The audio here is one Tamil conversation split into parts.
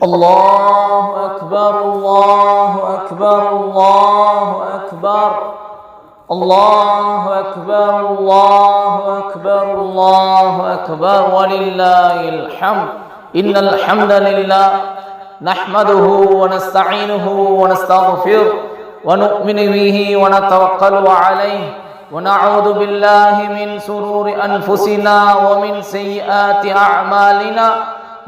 الله أكبر الله أكبر الله أكبر الله أكبر الله أكبر الله أكبر ولله الحمد. إن الحمد لله نحمده ونستعينه ونستغفره ونؤمن به ونتوكل عليه ونعوذ بالله من شرور أنفسنا ومن سيئات أعمالنا.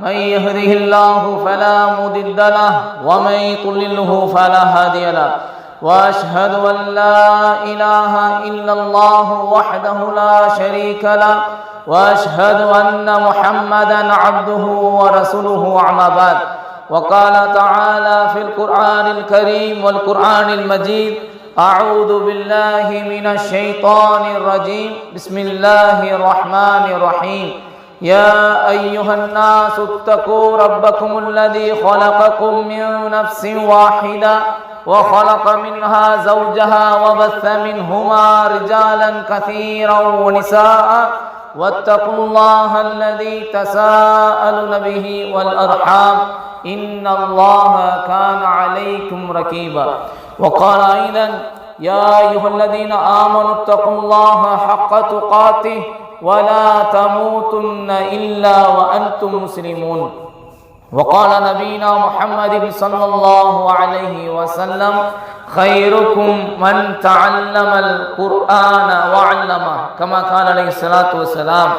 من يهده الله فلا مضل له ومن يضلله فلا هادي له. وأشهد أن لا إله إلا الله وحده لا شريك له وأشهد أن محمدا عبده ورسوله. أما بعد، وقال تعالى في القرآن الكريم والقرآن المجيد: أعوذ بالله من الشيطان الرجيم. بسم الله الرحمن الرحيم. يا أيها الناس اتقوا ربكم الذي خلقكم من نفس واحدة وخلق منها زوجها وبث منهما رجالا كثيرا ونساء واتقوا الله الذي تساءلون به والأرحام إن الله كان عليكم رقيبا. وقال أيضا: يا أيها الذين آمنوا اتقوا الله حق تقاته ولا تموتن إلا وأنتم مسلمون. وقال نبينا محمد صلى الله عليه وسلم: خيركم من تعلم القرآن وعلمه، كما قال عليه الصلاة والسلام.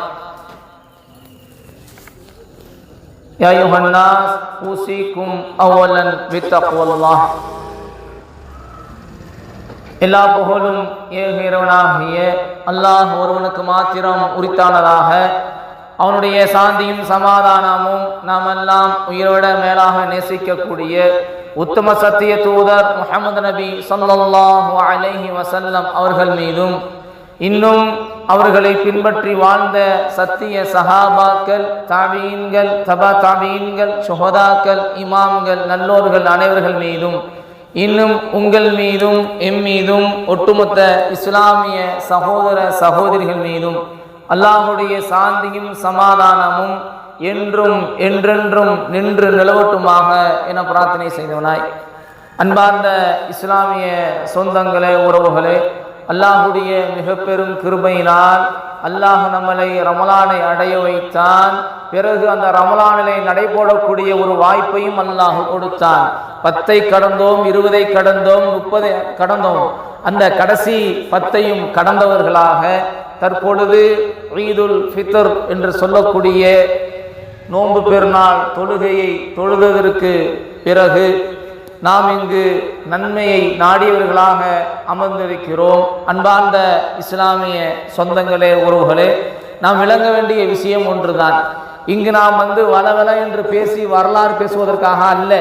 يا أيها الناس أوصيكم أولا بتقوى الله. எல்லா புகழும் ஏகிறவனாகிய அல்லாஹ் ஒருவனுக்கு மாத்திரம் உரித்தானதாக. அவனுடைய சாந்தியும் சமாதானமும் நாம் எல்லாம் உயிரோட மேலாக நேசிக்கக்கூடிய உத்தம சத்திய தூதர் முஹம்மது நபி ஸல்லல்லாஹு அலைஹி வஸல்லம் அவர்கள் மீதும், இன்னும் அவர்களை பின்பற்றி வாழ்ந்த சத்திய சஹாபாக்கள், தாபீன்கள், தபா தாபீன்கள், சுஹதாக்கள், இமாம்கள், நல்லோர்கள் அனைவர்கள் மீதும், இன்னும் உங்கள் மீதும் எம் மீதும் ஒட்டுமொத்த இஸ்லாமிய சகோதர சகோதரிகள் மீதும் அல்லாஹுடைய சாந்தியும் சமாதானமும் என்றும் என்றென்றும் நின்று நிலவட்டுமாக என பிரார்த்தனை செய்தவனாய், அன்பார்ந்த இஸ்லாமிய சொந்தங்களே, உறவுகளே, அல்லாஹுடைய மிக பெரும் கிருபையினால் அல்லாஹ் நம்மளை ரமலானை அடைய வைத்தான். பிறகு அந்த ரமலானிலே நடைபோடக்கூடிய ஒரு வாய்ப்பையும் அல்லாஹ் கொடுத்தான். 10 கடந்தோம், 20 கடந்தோம், 30 கடந்தோம். அந்த கடைசி 10ஐயும் கடந்தவர்களாக தற்பொழுது ஈதுல் ஃபித்ர் என்று சொல்லக்கூடிய நோன்பு பெருநாள் தொழுகையை தொழுததற்கு பிறகு நாம் இங்கு நன்மையை நாடியவர்களாக அமர்ந்திருக்கிறோம். அன்பார்ந்த இஸ்லாமிய சொந்தங்களே, உறவுகளே, நாம் விளங்க வேண்டிய விஷயம் ஒன்றுதான். இங்கு நாம் வளவல என்று பேசி வரலாறு பேசுவதற்காக அல்ல.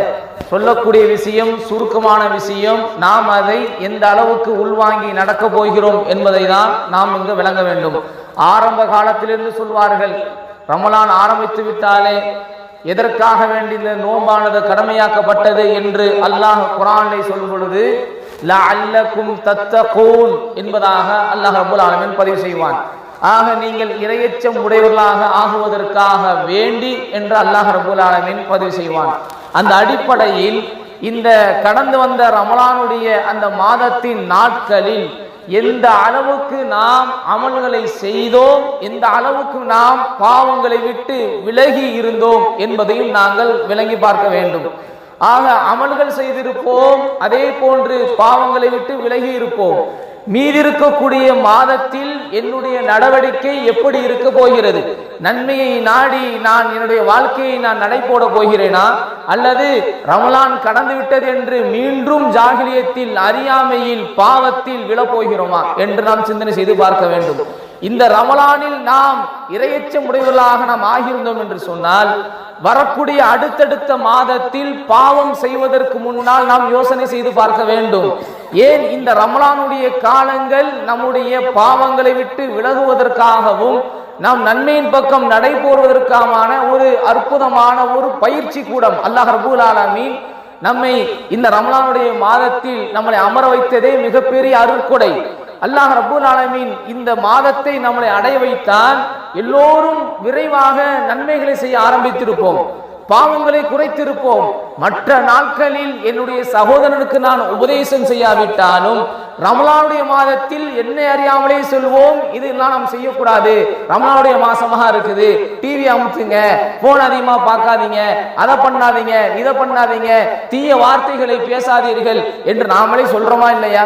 சொல்லக்கூடிய விஷயம் சுருக்கமான விஷயம். நாம் அதை எந்த அளவுக்கு உள்வாங்கி நடக்க போகிறோம் என்பதை தான் நாம் இங்கு விளங்க வேண்டும். ஆரம்ப காலத்திலிருந்து சொல்வார்கள், ரமலான் ஆரம்பித்து விட்டாலே எதற்காக வேண்டி இந்த நோம்பானது கடமையாக்கப்பட்டது என்று அல்லாஹ் குர்ஆனிலே சொல்லும் பொழுது லஅல்லக்கும் தத்தகூன் என்பதாக அல்லாஹ் ரப்பல் ஆலமீன் பதிவு செய்வான். ஆக நீங்கள் இறையச்சம் உடையவர்களாக ஆகுவதற்காக வேண்டி என்று அல்லாஹ் ரப்பல் ஆலமீன் பதிவு செய்வான். அந்த அடிப்படையில் இந்த கடந்து வந்த ரமலானுடைய அந்த மாதத்தின் நாட்களில் எந்த அளவுக்கு நாம் அமல்களை செய்தோம், எந்த அளவுக்கு நாம் பாவங்களை விட்டு விலகி இருந்தோம் என்பதையும் நாங்கள் விளங்கி பார்க்க வேண்டும். ஆக அமல்கள் செய்திருப்போம், அதே போன்று பாவங்களை விட்டு விலகி இருப்போம். மீதிருக்கக்கூடிய மாதத்தில் என்னுடைய நடவடிக்கை எப்படி இருக்க போகிறது? நன்மையை நாடி நான் என்னுடைய வாழ்க்கையை நான் நடைபோட போகிறேனா, அல்லது ரமலான் கடந்து விட்டது என்று மீண்டும் ஜாகிலியத்தில், அறியாமையில், பாவத்தில் விழப்போகிறோமா என்று நாம் சிந்தனை செய்து பார்க்க வேண்டும். இந்த ரமலானில் நாம் இறையச்சம் உடையவர்களாக நாம் ஆகியிருந்தோம் என்று சொன்னால், வரக்கூடிய அடுத்தடுத்த மாதத்தில் பாவம் செய்வதற்கு முன்னால் நாம் யோசனை செய்து பார்க்க வேண்டும். ஏன் இந்த ரமலானுடைய காலங்கள் நம்முடைய பாவங்களை விட்டு விலகுவதற்காகவும் நாம் நன்மையின் பக்கம் நடைபோடுவதற்கான ஒரு அற்புதமான ஒரு பயிற்சி கூடம் அல்லாஹ் ரப்பல் ஆலமீன் நம்மை இந்த ரமலானுடைய மாதத்தில் நம்மளை அமர வைத்ததே மிகப்பெரிய அருட்கொடை. அல்லாஹ் ரப்பல் ஆலமீன் இந்த மாதத்தை நம்மளை அடைய வைத்தான். எல்லோரும் விரைவாக நன்மைகளை செய்ய ஆரம்பித்திருப்போம். பாவங்களை குறைத்திருப்போம். மற்ற நாட்களில் என்னுடைய சகோதரனுக்கு நான் உபதேசம் செய்யாவிட்டாலும் ரமலானுடைய மாதத்தில் என்னை அறியாமலே சொல்வோம், இதெல்லாம் நாம் செய்யக்கூடாது, ரமலானுடைய மாசமாக இருக்குது, டிவி அமுத்துங்க, போன் அதிகமா பார்க்காதீங்க, அதை பண்ணாதீங்க, இதை பண்ணாதீங்க, தீய வார்த்தைகளை பேசாதீர்கள் என்று நாமளே சொல்றோமா இல்லையா?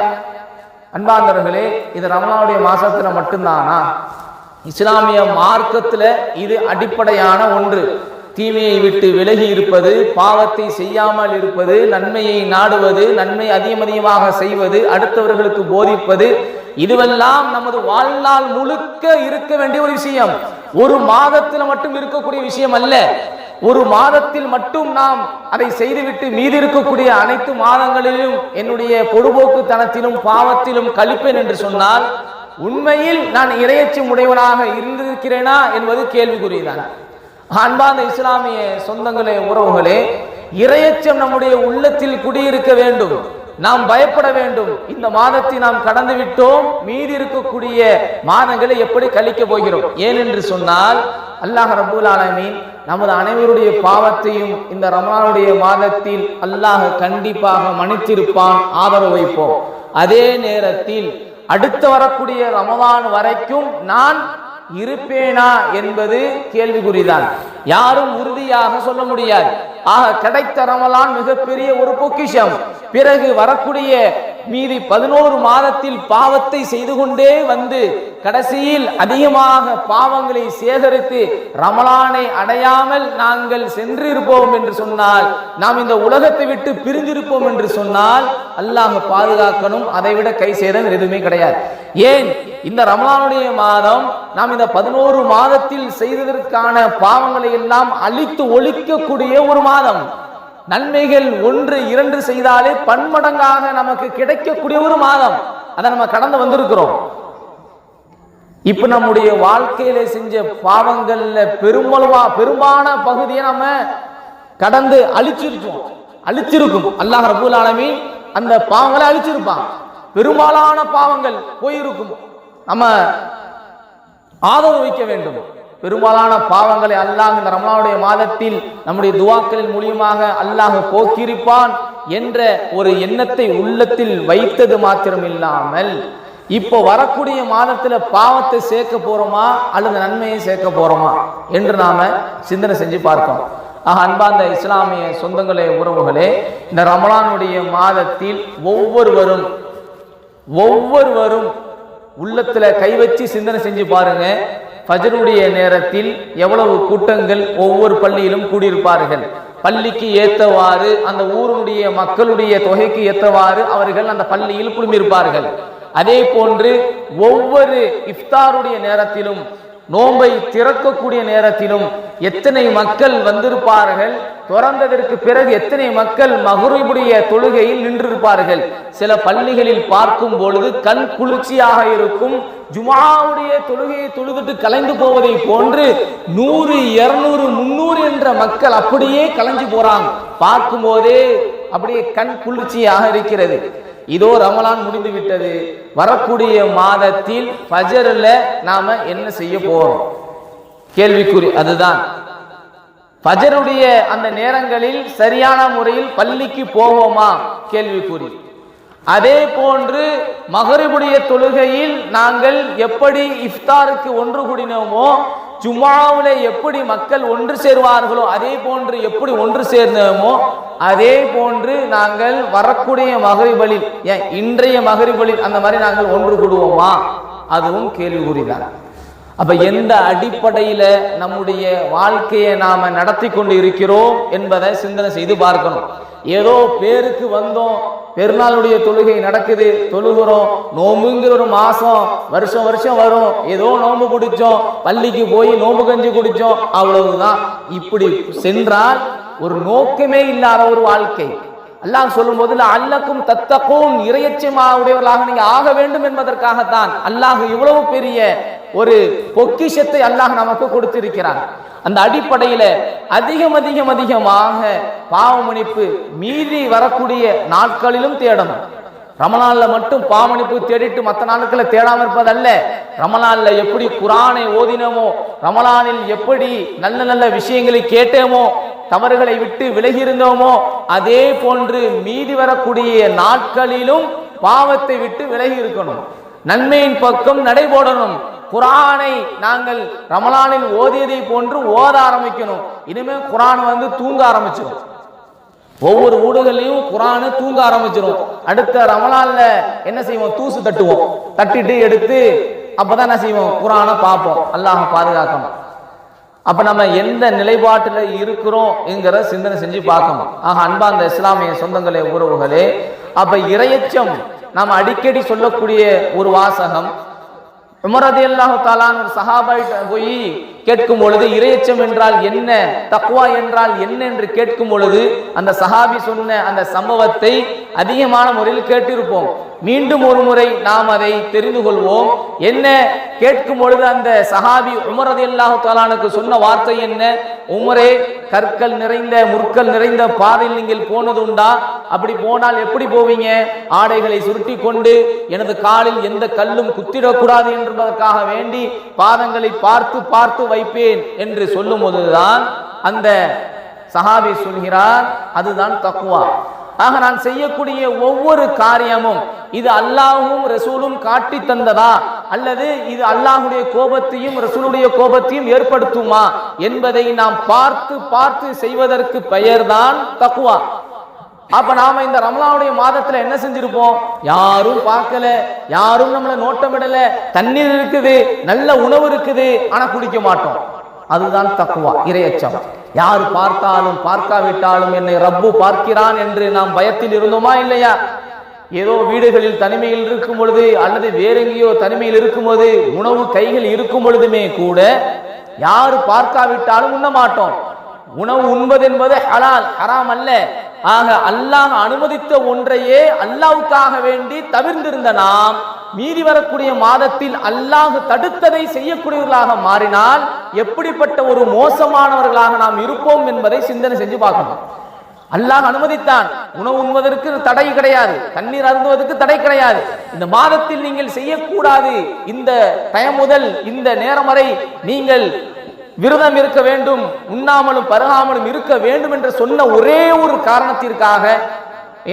அன்பார்ந்தவர்களே, இது ரமலானுடைய மாசத்துல மட்டும்தானா? இஸ்லாமிய மார்க்கத்துல இது அடிப்படையான ஒன்று. தீமையை விட்டு விலகி இருப்பது, பாவத்தை செய்யாமல் இருப்பது, நன்மையை நாடுவது, நன்மை அதிகமாக செய்வது, அடுத்தவர்களுக்கு போதிப்பது, இதுவெல்லாம் நமது வாழ்நாள் முழுக்க இருக்க வேண்டிய ஒரு விஷயம். ஒரு மாதத்தில் மட்டும் இருக்கக்கூடிய விஷயம் அல்ல. ஒரு மாதத்தில் மட்டும் நாம் அதை செய்துவிட்டு மீதி இருக்கக்கூடிய அனைத்து மாதங்களிலும் என்னுடைய பொடுபோக்குத்தனத்திலும் பாவத்திலும் கழிப்பேன் என்று சொன்னால் உண்மையில் நான் இறையச்சம் உடையவனாக இருந்திருக்கிறேனா என்பது கேள்விக்குரியதான். அன்பார்ந்த இஸ்லாமிய சொந்தங்களே, உறவுகளே, இறையச்சம் நம்முடைய உள்ளத்தில் குடியிருக்க வேண்டும். நாம் பயப்பட வேண்டும். இந்த மாதத்தை நாம் கடந்து விட்டோம், மீதி இருக்கக்கூடிய மாதங்களை எப்படி கழிக்க போகிறோம்? ஏனென்று சொன்னால் அல்லாஹ் ரப்பூல் ஆலமீன் நமது அனைவருடைய பாவத்தையும் இந்த ரமலானுடைய மாதத்தில் அல்லாஹ் கண்டிப்பாக மன்னித்திருப்பான், ஆதரவு வைப்போம். அதே நேரத்தில் அடுத்து வரக்கூடிய ரமலான் வரைக்கும் நான் இருப்பேனா என்பது கேள்விக்குறிதான். யாரும் உறுதியாக சொல்ல முடியாது. ஆக கிடைத்த ரமலான் மிகப்பெரிய ஒரு பொக்கிஷம். பிறகு வரக்கூடிய மீதி 11 மாதத்தில் பாவத்தை செய்து கொண்டே வந்து கடைசியில் அதிகமாக பாவங்களை சேகரித்து ரமலானை அடையாமல் நாங்கள் சென்றிருப்போம் என்று சொன்னால், நாம் இந்த உலகத்தை விட்டு பிரிந்திருப்போம் என்று சொன்னால் அல்லாஹ் பாதுகாக்கணும். அதைவிட கை சேதம் எதுவுமே கிடையாது. ஏன் இந்த ரமலானுடைய மாதம் நாம் இந்த 11 மாதத்தில் செய்ததற்கான பாவங்களை எல்லாம் அழித்து ஒழிக்கக்கூடிய ஒரு மாதம். நன்மைகள் 1, 2 செய்தாலே பன்மடங்காக நமக்கு கிடைக்கக்கூடிய ஒரு மாதம். அதை நம்ம கடந்து வந்திருக்கிறோம். இப்ப நம்முடைய வாழ்க்கையில செஞ்ச பாவங்கள்ல பெரும்பாலான பகுதியை நம்ம கடந்து அழிச்சிருக்கும். அல்லாஹ் ரப்பூல் ஆலமீன் அந்த பாவங்களை அழிச்சிருப்பான். பெரும்பாலான பாவங்கள் போயிருக்கும். நம்ம ஆதரவு வைக்க வேண்டும். பெரும்பாலான பாவங்களை அல்லாஹ் இந்த ரமலானுடைய மாதத்தில் நம்முடைய துஆக்களின் மூலமாக அல்லாஹ் போக்கியிருப்பான் என்ற ஒரு எண்ணத்தை உள்ளத்தில் வைத்தது மாத்திரம் இல்லாமல், இப்போ வரக்கூடிய மாதத்துல பாவத்தை சேர்க்க போறோமா அல்லது நன்மையை சேர்க்க போறோமா என்று நாம சிந்தனை செஞ்சு பார்க்கணும். அன்பார்ந்த இஸ்லாமிய சொந்தங்களே, உறவுகளே, இந்த ரமலானுடைய மாதத்தில் ஒவ்வொருவரும் உள்ளத்துல கை வச்சு சிந்தனை செஞ்சு பாருங்க. ஃபஜ்ருடைய நேரத்தில் எவ்வளவு கூட்டங்கள் ஒவ்வொரு பள்ளியிலும் கூடியிருப்பார்கள். பள்ளிக்கு ஏற்றவாறு அந்த ஊருடைய மக்களுடைய தொகைக்கு ஏற்றவாறு அவர்கள் அந்த பள்ளியில் குழுமியிருப்பார்கள். அதே போன்று ஒவ்வொரு இஃப்தாருடைய நேரத்திலும், நோன்பை திறக்கக்கூடிய நேரத்திலும் எத்தனை மக்கள் வந்திருப்பார்கள். திறந்ததற்கு பிறகு எத்தனை மக்கள் மக்ரிபுடைய தொழுகையில் நின்றிருப்பார்கள். சில பள்ளிகளில் பார்க்கும் பொழுது கண் குளிர்ச்சியாக இருக்கும். ஜுமாவுடைய தொழுகையை தொழுதுட்டு கலைந்து போவதை போன்று 100, 200, 300 என்ற மக்கள் அப்படியே கலைஞ்சு போறாங்க. பார்க்கும் போதே அப்படியே கண் குளிர்ச்சியாக இருக்கிறது. இதோ ரமலான் முடிந்து விட்டது. வரக்கூடிய மாதத்தில் ஃபஜ்ர்ல நாம என்ன செய்ய போறோம்? கேள்விக்குறி. அதுதான் ஃபஜ்ருடைய அந்த நேரங்களில் சரியான முறையில் பள்ளிக்கு போவோமா? கேள்விக்குறி. அதே போன்று மக்ரிபுடைய தொழுகையில் நாங்கள் எப்படி இஃப்தாருக்கு ஒன்று கூடினோமோ, ஜும்ஆவுல எப்படி மக்கள் ஒன்று சேர்வார்களோ அதே போன்று எப்படி ஒன்று சேர்ந்தோமோ அதே போன்று நாங்கள் வரக்கூடிய மக்ரிபலில், இன்றைய மக்ரிபலில் அந்த மாதிரி நாங்கள் ஒன்று கூடுவோமா? அதுவும் கேள்விக்குறிதான். அப்ப எந்த அடிப்படையில நம்முடைய வாழ்க்கையை நாம நடத்தி கொண்டு இருக்கிறோம் என்பதை சிந்தனை செய்து பார்க்கணும். ஏதோ பேருக்கு வந்தோம், பெருநாளுடைய தொழுகை நடக்குது, தொழுகிறோம், நோம்புங்கிற ஒரு மாசம் வருஷம் வரும், ஏதோ நோம்பு குடிச்சோம், பள்ளிக்கு போய் நோம்பு கஞ்சி குடிச்சோம், அவ்வளவுதான். இப்படி சென்றால் ஒரு நோக்கமே இல்லாத ஒரு வாழ்க்கை. அல்லாஹ் சொல்லும் போது அல்லக்கும் தத்தக்கும், இறையச்சமாக உடையவர்களாக நீங்க ஆக வேண்டும் என்பதற்காகத்தான் அல்லாஹ் இவ்வளவு பெரிய ஒரு பொக்கிஷத்தை அல்லாஹ் நமக்கு கொடுத்திருக்கிறான். அந்த அடிப்படையில அதிகமாக பாவ மன்னிப்பு மீறி வரக்கூடிய நாட்களிலும் தேடணும். ரமலான்ல மட்டும் பாவமன்னிப்பு தேடிட்டு மற்ற நாட்களை தேடாம இருப்பதல்ல. ரமலான்ல எப்படி குர்ஆனை ஓதினமோ, ரமலானில் எப்படி நல்ல நல்ல விஷயங்களை கேட்டோமோ, தவறுகளை விட்டு விலகி இருந்தோமோ, அதே போன்று மீதி வரக்கூடிய நாட்களிலும் பாவத்தை விட்டு விலகி இருக்கணும், நன்மையின் பக்கம் நடைபோடணும். குர்ஆனை நாங்கள் ரமலானில் ஓதியதை போன்று ஓத ஆரம்பிக்கணும். இனிமே குர்ஆன் தூங்க ஆரம்பிச்சிடும். ஒவ்வொரு வீடுகள்லையும் குர்ஆன் தூங்க ஆரம்பிச்சிடும். அடுத்த ரமலான்ல என்ன செய்வோம்? தூசு தட்டுவோம். தட்டிட்டு எடுத்து அப்பதான் என்ன செய்வோம்? குர்ஆனை பார்ப்போம். அல்லாஹ் பாதுகாக்கணும். அப்ப நம்ம எந்த நிலைப்பாட்டில் இருக்கிறோம் என்கிற சிந்தனை செஞ்சு பார்க்கணும். ஆக அன்பார்ந்த இஸ்லாமிய சொந்தங்களே, உறவுகளே, அப்ப இறையச்சம் நாம் அடிக்கடி சொல்லக்கூடிய ஒரு வாசகம். உமர் ரலியல்லாஹு தஆலா ஒரு சஹாபாயிட்ட போய் கேட்கும் பொழுது இறையச்சம் என்றால் என்ன, தக்வா என்றால் என்ன என்று கேட்கும் பொழுது அந்த சஹாபி சொன்ன அந்த சம்பவத்தை அதிகமான முறையில் கேட்டிருப்போம். மீண்டும் ஒரு முறை நாம் அதை தெரிந்து கொள்வோம். என்ன கேட்கும் பொழுது அந்த சஹாபி உமர் ரலியல்லாஹு தஆலாவுக்கு சொன்ன வார்த்தை என்ன? உமரே, கற்கள் நிறைந்த முற்கள் நிறைந்த பாதையில் நீங்கள் போனது உண்டா? அப்படி போனால் எப்படி போவீங்க? ஆடைகளை சுருட்டி கொண்டு எனது காலில் எந்த கல்லும் குத்திடக்கூடாது என்பதற்காக வேண்டி பாதங்களை பார்த்து பார்த்து வைப்பேன் என்று சொல்லும் போதுதான் அந்த சஹாபி சொல்கிறார், அதுதான் தக்வா. ஆக நான் செய்யக்கூடிய ஒவ்வொரு காரியமும் இது அல்லாஹ்வும் ரசூலும் காட்டி தந்ததா, அல்லது இது அல்லாஹ்வுடைய கோபத்தையும் ரசூலுடைய கோபத்தையும் ஏற்படுத்துமா என்பதை நாம் பார்த்து பார்த்து செய்வதற்கு பெயர்தான் தக்வா. அப்ப நாம இந்த ரமலானுடைய மாதத்துல என்ன செஞ்சிருப்போம்? யாரும் பார்க்கல, யாரும் நம்மளை நோட்டமிடல, தண்ணீர் இருக்குது, நல்ல உணவு இருக்குது, ஆனா குடிக்க மாட்டோம். அதுதான் தக்வா, இறையச்சம். யார் பார்த்தாலும் பார்க்காவிட்டாலும் என்னை ரப்பு பார்க்கிறான் என்று நாம் பயத்தில் இருந்தோமா இல்லையா? ஏதோ வீடுகளில் தனிமையில் இருக்கும் பொழுது அல்லது வேற எங்கேயோ தனிமையில் இருக்கும்போது உணவு கைகள் இருக்கும் பொழுதுமே கூட யார் பார்க்காவிட்டாலும் உண்ண மாட்டோம். உணவு உண்பது என்பது ஹலால், ஹராம் அல்ல. ஆக அல்லாஹ் அனுமதித்த ஒன்றையே அல்லாஹ்வுக்காக வேண்டி தவிர்ந்திருந்த நாம் மீதி வரக்கூடிய மாதத்தில் அல்லாஹ் தடுத்ததை செய்யக்கூடியவர்களாக மாறினால் எப்படிப்பட்ட ஒரு மோசமானவர்களாக நாம் இருப்போம் என்பதை சிந்தனை செஞ்சு பார்க்கணும். அல்லாஹ் அனுமதித்தான், உணவு உண்பதற்கு தடை கிடையாது, தண்ணீர் அருந்துவதற்கு தடை கிடையாது. இந்த மாதத்தில் நீங்கள் செய்யக்கூடாது, இந்த டைம் முதல் இந்த நேரம் வரை நீங்கள் விரதம் இருக்க வேண்டும், உண்ணாமலும் பருகாமலும் இருக்க வேண்டும் என்று சொன்ன ஒரே ஒரு காரணத்திற்காக,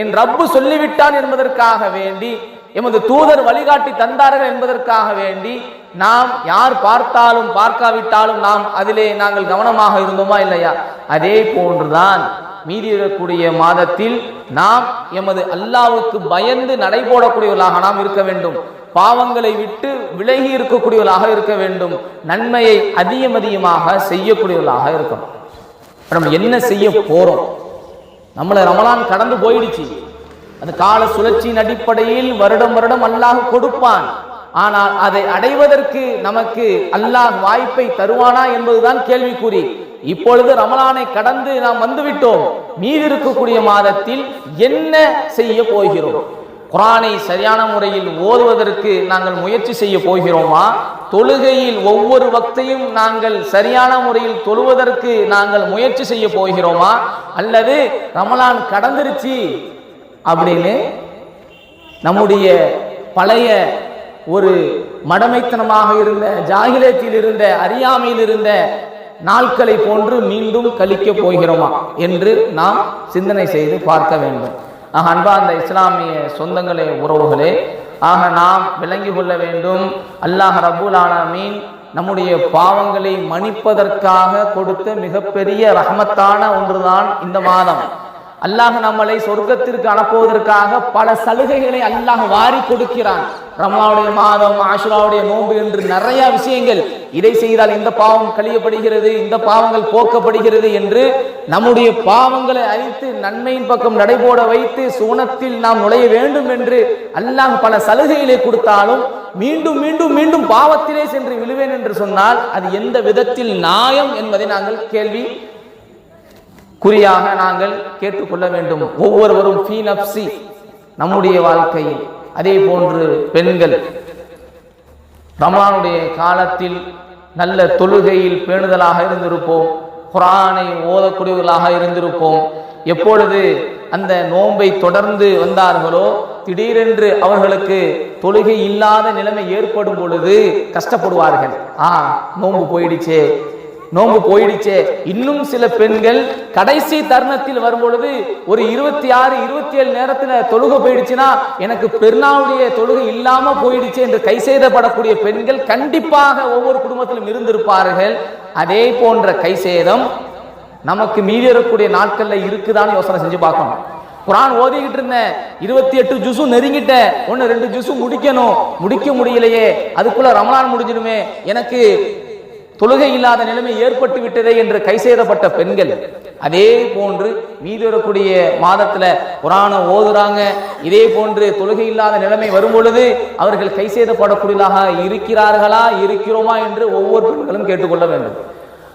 என் ரப்பு சொல்லிவிட்டான் என்பதற்காக வேண்டி, எமது தூதர் வழிகாட்டி தந்தார்கள் என்பதற்காக வேண்டி நாம் யார் பார்த்தாலும் பார்க்காவிட்டாலும் நாம் அதிலே நாங்கள் கவனமாக இருந்தோமா இல்லையா? அதே போன்றுதான் மீதி இருக்கக்கூடிய மாதத்தில் நாம் எமது அல்லாஹ்வுக்கு பயந்து நடைபோடக்கூடியவர்களாக நாம் இருக்க வேண்டும். பாவங்களை விட்டு விலகி இருக்கக்கூடியவர்களாக இருக்க வேண்டும். நன்மையை அதிகமாக செய்யக்கூடியவர்களாக இருக்கணும். நம்ம என்ன செய்ய போறோம்? நம்மளை ரமலான் கடந்து போயிடுச்சு. அந்த கால சுழற்சியின் அடிப்படையில் வருடம் வருடம் அல்லாஹ் கொடுப்பான். ஆனால் அதை அடைவதற்கு நமக்கு அல்லாஹ் வாய்ப்பை தருவானா என்பதுதான் கேள்விக்குறி. இப்பொழுது ரமலானை கடந்து நாம் வந்துவிட்டோம். மீதி இருக்கக்கூடிய மாதத்தில் என்ன செய்ய போகிறோம்? குர்ஆனை சரியான முறையில் ஓதுவதற்கு நாங்கள் முயற்சி செய்ய போகிறோமா? தொழுகையில் ஒவ்வொரு வக்தையும் நாங்கள் சரியான முறையில் தொழுவதற்கு நாங்கள் முயற்சி செய்ய போகிறோமா? அல்லது ரமலான் கடந்துருச்சு அப்படின்னு நம்முடைய பழைய ஒரு மடமைத்தனமாக இருந்த, ஜாகிலியத்தில் இருந்த, அறியாமையில் இருந்த நாட்களை போன்று மீண்டும் கழிக்க போகிறோமா என்று நாம் சிந்தனை செய்து பார்க்க வேண்டும். ஆக அன்பார்ந்த இஸ்லாமிய சொந்தங்களே, உறவுகளே, ஆக நாம் விளங்கி கொள்ள வேண்டும், அல்லாஹ் ரப்புல் ஆலமீன் நம்முடைய பாவங்களை மன்னிப்பதற்காக கொடுத்த மிகப்பெரிய ரஹமத்தான ஒன்றுதான் இந்த மாதம். அல்லாஹ் நம்மளை சொர்க்கத்திற்கு அனுப்புவதற்காக பல சலுகைகளை அல்லாஹ் வாரி கொடுக்கிறான். ரமலானுடைய மாதம், ஆஷுராவுடைய நோன்பு என்று நிறைய விஷயங்கள், இதை செய்தால் இந்த பாவம் கழியப்படுகிறது, இந்த பாவங்கள் போக்கப்படுகிறது என்று நம்முடைய பாவங்களை அழித்து நன்மையின் பக்கம் நடைபோட வைத்து சுவனத்தில் நாம் நுழைய வேண்டும் என்று அல்லாஹ் பல சலுகைகளை கொடுத்தாலும் மீண்டும் மீண்டும் மீண்டும் பாவத்திலே சென்று விழுவேன் என்று சொன்னால் அது எந்த விதத்தில் நியாயம் என்பதை நாங்கள் கேள்வி குறியாக நாங்கள் கேட்டுக்கொள்ள வேண்டும். ஒவ்வொருவரும் ஃபீ நஃப்ஸி, நம்முடைய வாழ்க்கையில். அதே போன்று பெண்கள் ரமலானுடைய காலத்தில் நல்ல தொழுகையில் பேணுதலாக இருந்திருப்போம், குர்ஆனை ஓதக்கூடியவர்களாக இருந்திருப்போம். எப்பொழுது அந்த நோன்பை தொடர்ந்து வந்தார்களோ திடீரென்று அவர்களுக்கு தொழுகை இல்லாத நிலைமை ஏற்படும் பொழுது கஷ்டப்படுவார்கள். நோன்பு போயிடுச்சே. இன்னும் சில பெண்கள் கடைசி தருணத்தில் வரும் பொழுது ஒரு 26, 27 நேரத்துல தொழுகை போயிடுச்சுன்னா எனக்கு பெருநாளுடைய தொழுகை இல்லாம போயிடுச்சு என்று கை செய்தப்படக்கூடிய பெண்கள் கண்டிப்பாக ஒவ்வொரு குடும்பத்திலும் இருந்திருப்பார்கள். அதே போன்ற கை சேதம் நமக்கு மீதி இருக்கக்கூடிய நாட்கள்ல இருக்குதான்னு யோசனை செஞ்சு பார்க்கணும். குர்ஆன் ஓதிக்கிட்டு இருந்தேன், 28 ஜுஸு நெருங்கிட்டேன், 1-2 ஜுஸு முடிக்க முடியலையே, அதுக்குள்ள ரமலான் முடிஞ்சிடுமே, எனக்கு தொழுகை இல்லாத நிலைமை ஏற்பட்டு விட்டதே என்று கை செய்தப்பட்ட பெண்கள் அதே போன்று மீதி வரக்கூடிய மாதத்துல குர்ஆனை ஓதுறாங்க. இதே போன்று தொழுகை இல்லாத நிலைமை வரும் பொழுது அவர்கள் கை செய்தப்படக்கூடியதாக இருக்கிறோமா என்று ஒவ்வொரு பெண்களும் கேட்டுக்கொள்ள வேண்டும்.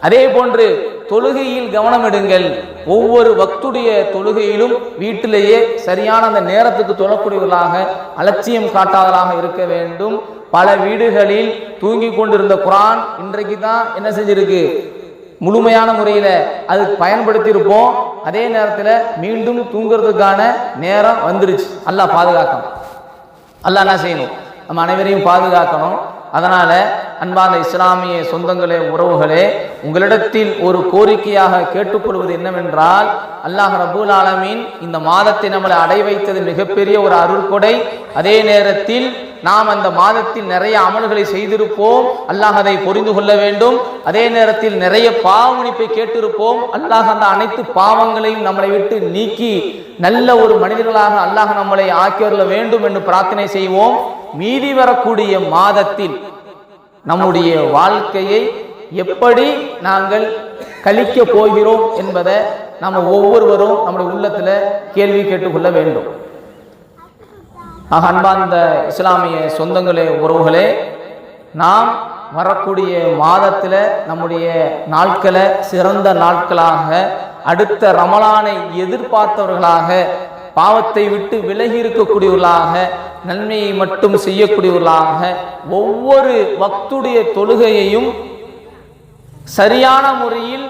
அதே போன்று தொழுகையில் கவனம் எடுங்கள். ஒவ்வொரு வக்துடைய தொழுகையிலும் வீட்டிலேயே சரியான அந்த நேரத்துக்கு தொழக்கூடியவர்களாக, அலட்சியம் காட்டாதவர்களாக இருக்க வேண்டும். பல வீடுகளில் தூங்கி கொண்டிருந்த குர்ஆன் இன்றைக்கு தான் என்ன செஞ்சிருக்கு, முழுமையான முறையில் அது பயன்படுத்தி இருப்போம். அதே நேரத்தில் மீண்டும் தூங்குறதுக்கான நேரம் வந்துருச்சு. அல்லாஹ் பாதுகாக்கணும். அல்லாஹ் என்ன செய்யணும், நம்ம அனைவரையும் பாதுகாக்கணும். அதனால அன்பான இஸ்லாமிய சொந்தங்களே, உறவுகளே, உங்களிடத்தில் ஒரு கோரிக்கையாக கேட்டுக்கொள்வது என்னவென்றால், அல்லாஹ் ரப்பூல் ஆலமீன் இந்த மாதத்தை நம்மளை அடை வைத்தது மிகப்பெரிய ஒரு அருள்கொடை. அதே நேரத்தில் நாம் அந்த மாதத்தில் நிறைய அமல்களை செய்திருப்போம், அல்லாஹ் அதை புரிந்து கொள்ள வேண்டும். அதே நேரத்தில் நிறைய பாவ மன்னிப்பை கேட்டிருப்போம், அல்லாஹ் அந்த அனைத்து பாவங்களையும் நம்மளை விட்டு நீக்கி நல்ல ஒரு மனிதர்களாக அல்லாஹ் நம்மளை ஆக்கியருள வேண்டும் என்று பிரார்த்தனை செய்வோம். மீதி வரக்கூடிய மாதத்தில் நம்முடைய வாழ்க்கையை எப்படி நாங்கள் கழிக்க போகிறோம் என்பதை நம்ம ஒவ்வொருவரும் நம்முடைய உள்ளத்துல கேள்வி கேட்டுக்கொள்ள வேண்டும். அன்பார்ந்த இஸ்லாமிய சொந்தங்களே, உறவுகளே, நாம் வரக்கூடிய மாதத்தில் நம்முடைய நாட்களை சிறந்த நாட்களாக, அடுத்த ரமலானை எதிர்பார்த்தவர்களாக, பாவத்தை விட்டு விலகி இருக்கக்கூடியவர்களாக, நன்மையை மட்டும் செய்யக்கூடியவர்களாக, ஒவ்வொரு வக்துடைய தொழுகையையும் சரியான முறையில்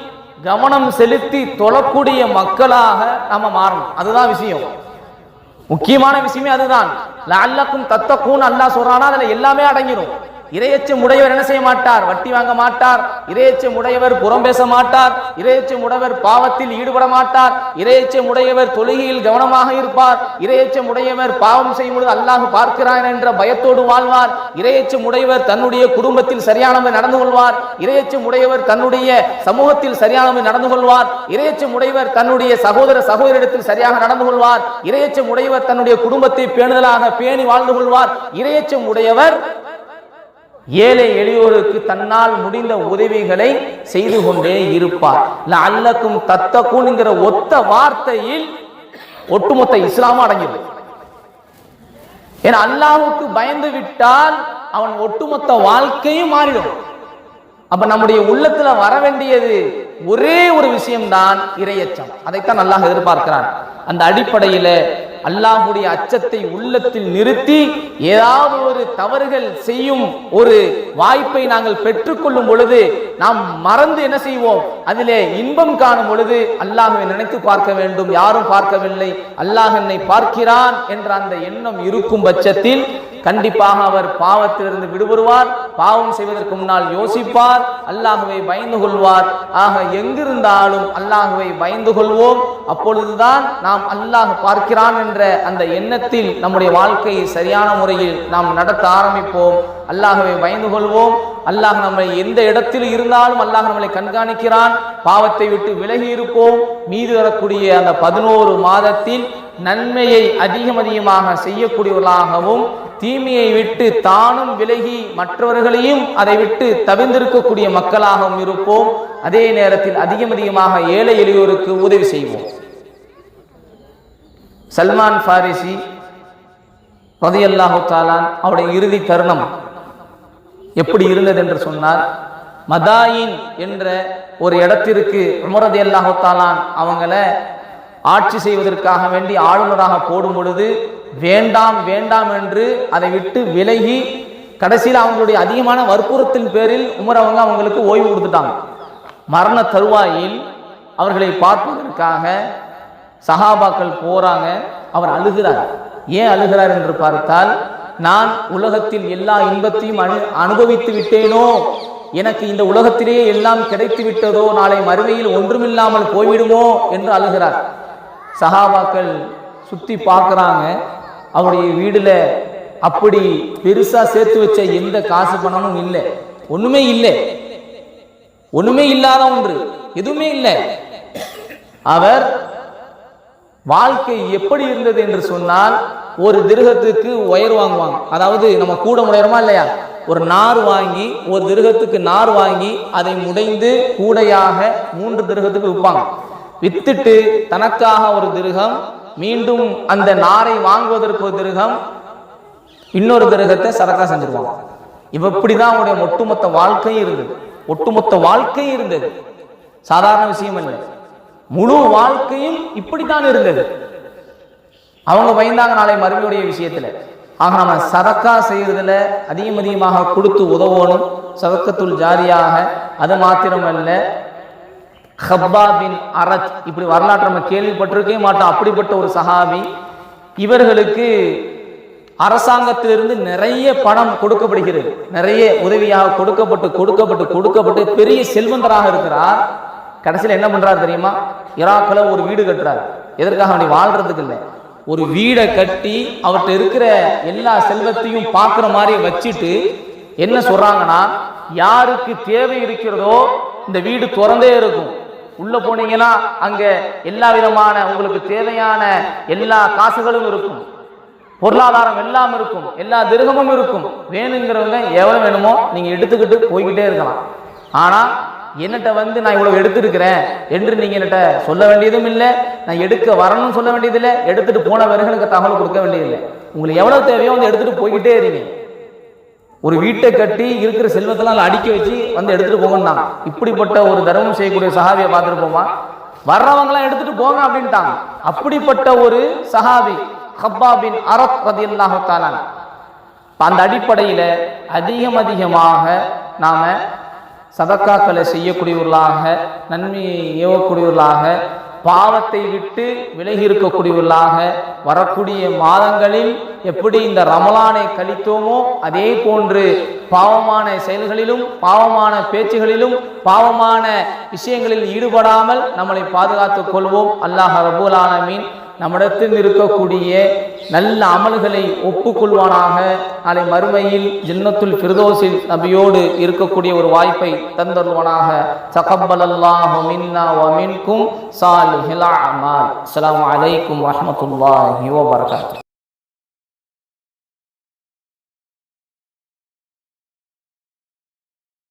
கவனம் செலுத்தி தொழக்கூடிய மக்களாக நம்ம மாறணும். அதுதான் விஷயம், முக்கியமான விஷயமே அதுதான். லஅல்லக்கும் தத்தகூன் அல்லாஹ் சொல்றானா, அதுல எல்லாமே அடங்கிடும். இறையச்சம் உடையவர் என்ன செய்ய மாட்டார், வட்டி வாங்க மாட்டார். இறையச்சம் உடையவர் புறம் பேச மாட்டார். இறையச்சம் உடையவர் பாவத்தில் ஈடுபட மாட்டார். இறையச்சம் உடையவர் தொழுகையில் கவனமாக இருப்பார். இறையச்சம் உடையவர் பாவம் செய்யும் பொழுது அல்லாஹ் பார்க்கிறான் என்ற பயத்தோடு வாழ்வார். இறையச்சம் உடையவர் தன்னுடைய குடும்பத்தில் சரியானவை நடந்து கொள்வார். இறையச்சம் உடையவர் தன்னுடைய சமூகத்தில் சரியானவை நடந்து கொள்வார். இறையச்சம் உடையவர் தன்னுடைய சகோதரிடத்தில் சரியாக நடந்து கொள்வார். இறையச்சம் உடையவர் தன்னுடைய குடும்பத்தை பேணுதலாக பேணி வாழ்ந்து கொள்வார். இறையச்சம் உடையவர் ஏழை எளியோருக்கு தன்னால் முடிந்த உதவிகளை செய்து கொண்டே இருப்பார். லஅல்லக்கும் தத்தகூன்ங்கிற ஒத்த வார்த்தையில் ஒட்டுமொத்த இஸ்லாமும் அடங்கியது. ஏன்னா அல்லாஹ்வுக்கு பயந்து விட்டால் அவன் ஒட்டுமொத்த வாழ்க்கையும் மாறிடும். அப்ப நம்முடைய உள்ளத்துல வர வேண்டியது ஒரே ஒரு விஷயம்தான் இறையச்சம். அதைத்தான் அல்லாஹ் எதிர்பார்க்கிறான். அந்த அடிப்படையில அல்லாஹ்வுடைய அச்சத்தை உள்ளத்தில் நிறுத்தி ஏதாவது ஒரு தவறுகள் செய்யும் ஒரு வாய்ப்பை நாங்கள் பெற்றுக்கொள்ளும் பொழுது நாம் மறந்து என்ன செய்வோம், அதிலே இன்பம் காணும் பொழுது அல்லாஹ்வை நினைத்து பார்க்க வேண்டும். யாரும் பார்க்கவில்லை, அல்லாஹ் என்னை பார்க்கிறான் என்ற அந்த எண்ணம் இருக்கும் பட்சத்தில் கண்டிப்பாக அவர் பாவத்திலிருந்து விடுபடுவார். பாவம் செய்வதற்கு முன்னால் யோசிப்பார், அல்லாஹ்வை பயந்து கொள்வார். ஆக எங்கிருந்தாலும் அல்லாஹ்வை பயந்து கொள்வோம். அப்பொழுதுதான் நாம் அல்லாஹ் பார்க்கிறான் என்ற அந்த எண்ணத்தில் நம்முடைய வாழ்க்கையை சரியான முறையில் நாம் நடத்த ஆரம்பிப்போம். அல்லாஹ்வை பயந்து கொள்வோம். அல்லாஹ் நம்மை எந்த இடத்தில் இருந்தாலும் அல்லாஹ் நம்மளை கண்காணிக்கிறான். பாவத்தை விட்டு விலகி இருப்போம். மீது வரக்கூடிய அந்த 11 மாதத்தில் நன்மையை அதிகமாக செய்யக்கூடியவர்களாகவும், தீமையை விட்டு தானும் விலகி மற்றவர்களையும் அதை விட்டு தவிர்ந்திருக்கக்கூடிய மக்களாகவும் இருப்போம். அதே நேரத்தில் அதிகமாக ஏழை எளியோருக்கு உதவி செய்வோம். சல்மான் ஃபாரிசி ரலியல்லாஹு தஆலா அவருடைய இறுதி தருணம் எப்படி இருந்தது என்று சொன்னார். மதாயின் என்ற ஒரு இடத்திற்கு உமர் ரலியல்லாஹு தஆலா அவங்கள ஆட்சி செய்வதற்காக வேண்டி ஆளுநராக போடும் பொழுது வேண்டாம் வேண்டாம் என்று அதை விட்டு விலகி கடைசியில் அவங்களுடைய அதிகமான வற்புறுத்தின் பேரில் உமர் அவங்களுக்கு ஓய்வு கொடுத்துட்டாங்க. மரண தருவாயில் அவர்களை பார்ப்பதற்காக சஹாபாக்கள் போறாங்க. அவர் அழுகிறார். ஏன் அழுகிறார் என்று பார்த்தால், நான் உலகத்தில் எல்லா இன்பத்தையும் அனுபவித்து விட்டேனோ, எனக்கு இந்த உலகத்திலேயே எல்லாம் கிடைத்து விட்டதோ, நாளை மறுமையில் ஒன்றுமில்லாமல் போய்விடுமோ என்று அழுகிறார். சஹாபாக்கள் சுத்தி பார்க்கறாங்க, அவருடைய வீடுல அப்படி பெருசா சேர்த்து வச்ச எந்த காசு பணமும் இல்லை, ஒண்ணுமே இல்லை, ஒண்ணுமே இல்லாத ஒன்று, எதுவுமே இல்லை. அவர் வாழ்க்கை எப்படி இருந்தது என்று சொன்னால், ஒரு திருகத்துக்கு ஒயர் வாங்குவாங்க, அதாவது நம்ம கூட முடையறோமா இல்லையா, ஒரு நார் வாங்கி, ஒரு திருகத்துக்கு நார் வாங்கி அதை முடைந்து கூடையாக 3 திருகத்துக்கு விற்பாங்க. வித்துட்டு தனக்காக ஒரு திருகம், மீண்டும் அந்த நாரை வாங்குவதற்கு ஒரு திருகம், இன்னொரு திருகத்தை சரக்கா செஞ்சிருவாங்க. இப்படிதான் அவருடைய ஒட்டுமொத்த வாழ்க்கையும் இருந்தது. ஒட்டுமொத்த வாழ்க்கையும் இருந்தது, சாதாரண விஷயம் இல்லை. முழு வாழ்க்கையும் இப்படித்தான் இருந்தது. அவங்க பயந்தாங்க நாளை மறுமையுடைய விஷயத்துல. ஆக நம்ம சதக்கா செய்யறதுல அதிகமாக கொடுத்து உதவணும், சதக்கத்துல் ஜாரியாக. அது மாத்திரமல்ல, ஹப்பாப் பின் அரத், இப்படி வரலாற்று நம்ம கேள்விப்பட்டிருக்கவே மாட்டோம். அப்படிப்பட்ட ஒரு சஹாபி, இவர்களுக்கு அரசாங்கத்திலிருந்து நிறைய பணம் கொடுக்கப்படுகிறது, நிறைய உதவியாக கொடுக்கப்பட்டு பெரிய செல்வந்தராக இருக்கிறார். கடைசியில் என்ன பண்றாரு தெரியுமா? ஈராக்ல ஒரு வீடு கட்டுறாரு. எதற்காக? அப்படி வாழ்றதுக்கு இல்லை, ஒரு வீடை கட்டி அவர்கிட்ட இருக்கிற எல்லா செல்வத்தையும் பார்க்குற மாதிரி வச்சுட்டு என்ன சொல்றாங்கன்னா, யாருக்கு தேவை இருக்கிறதோ இந்த வீடு திறந்தே இருக்கும், உள்ள போனீங்கன்னா அங்க எல்லா விதமான உங்களுக்கு தேவையான எல்லா காசுகளும் இருக்கும், பொருளாதாரம் எல்லாம் இருக்கும், எல்லா திருகமும் இருக்கும். வேணுங்கிறவங்க எவ்வளவு வேணுமோ நீங்க எடுத்துக்கிட்டு போய்கிட்டே இருக்கலாம். ஆனா என்னட்ட வந்து நான் இவ்வளவு எடுத்துருக்கிறேன் என்று நீங்க என்கிட்ட சொல்ல வேண்டியதும் இல்லை, நான் எடுக்க வரணும்னு சொல்ல வேண்டியதில்லை, எடுத்துட்டு போன பிறகு எனக்கு தகவல் கொடுக்க வேண்டியதில்லை. உங்களுக்கு எவ்வளவு தேவையோ வந்து எடுத்துட்டு போய்கிட்டே இருங்க. ஒரு வீட்டை கட்டி இருக்கிற செல்வத்தெல்லாம் அடுக்கி வச்சு வந்து எடுத்துட்டு போங்கன்னா, இப்படிப்பட்ட ஒரு தர்மம் செய்யக்கூடிய சஹாபியை பார்த்துருப்போமா? வர்றவங்களாம் எடுத்துட்டு போங்க அப்படின்ட்டாங்க. அப்படிப்பட்ட ஒரு சஹாபி ஹப்பாப் பின் அரத் ரலியல்லாஹு தஆலா. அந்த அடிப்படையில அதிகமாக நாம சதக்காக்களை செய்யக்கூடியவர்களாக, நன்மையை ஏவக்கூடியவர்களாக, பாவத்தை விட்டு விலகி இருக்கக்கூடியவர்களாக, வரக்கூடிய மாதங்களில் எப்படி இந்த ரமலானை கழித்தோமோ அதே போன்று பாவமான செயல்களிலும் பாவமான பேச்சுகளிலும் பாவமான விஷயங்களில் ஈடுபடாமல் நம்மளை பாதுகாத்துக் கொள்வோம். அல்லாஹ் ரப்பல் ஆலமீன் நம்மிடத்தில் இருக்கக்கூடிய நல்ல அமல்களை ஒப்புக்கொள்வானாக. நாளை மறுமையில் ஜன்னத்துல் ஃபிர்தௌஸில் நபியோடு இருக்கக்கூடிய ஒரு வாய்ப்பை தந்தருவானாக. தகப்பலல்லாஹு மின்னா வ மின்கும் சாலிஹில் அமால். அஸ்ஸலாமு அலைக்கும் வரஹ்மத்துல்லாஹி வ பரகாத்துஹு.